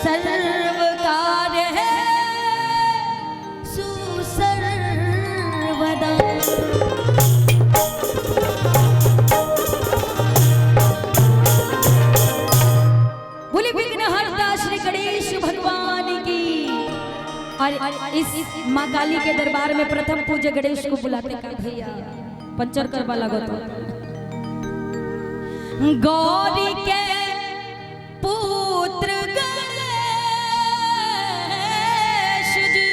सर्व कार्य है सुसर्वदा। बोले विघ्नहर्ता श्री गणेश भगवान की। और इस माँ काली के दरबार में प्रथम पूज्य गणेश को बुलाते का भैया पंचर करवा लगो तो गौरी के पुत्र गणेश जी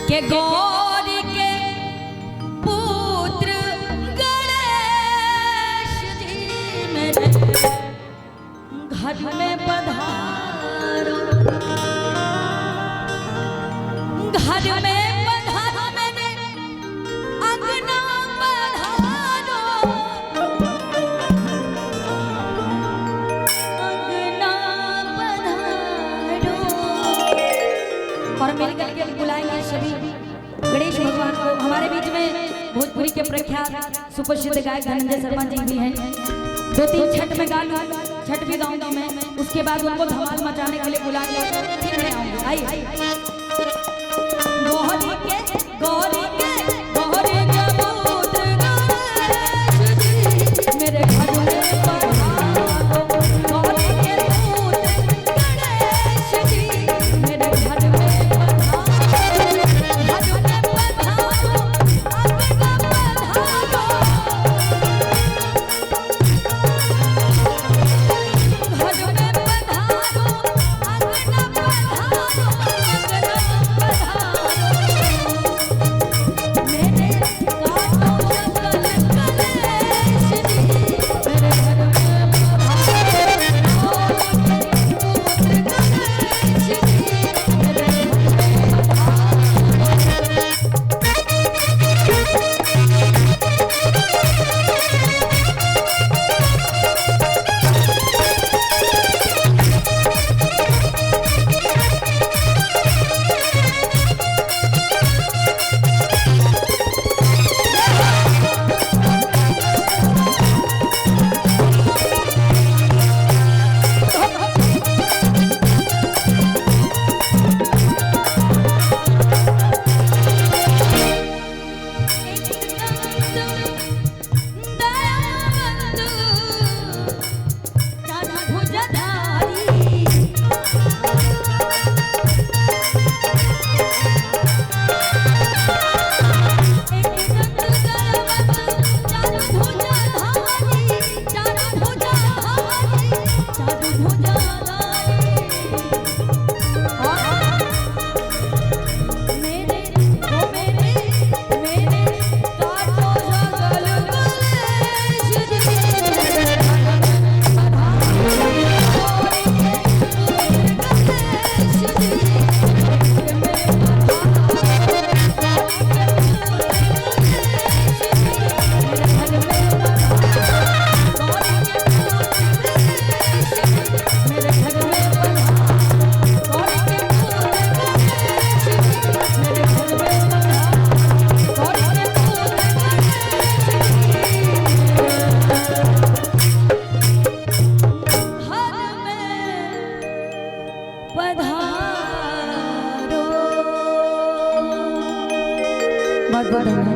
के गौरी के पुत्र गणेश जी मेरे घर में पधारो, घर में पधारो मेरे अंगना पधारो, अंगना पधारो। और मिल करके बुलाएंगे सभी गणेश भगवान को। हमारे बीच में भोजपुरी के प्रख्यात सुप्रसिद्ध गायक धनंजय शर्मा जी भी हैं। 2-3 छठ में गा लूँ, छठ भी गाऊंगी मैं, उसके बाद उनको धमाल मचाने के लिए बुला लिया, फिर मैं आऊंगी। आई गौरी के गौरी के गौरी के पुत्र गणेश जी मेरे घर में पधारो, गौरी के पुत्र गणेश जी मेरे घर में पधारो, घर में पधारो, अंगना पधारो, बहुत बहुत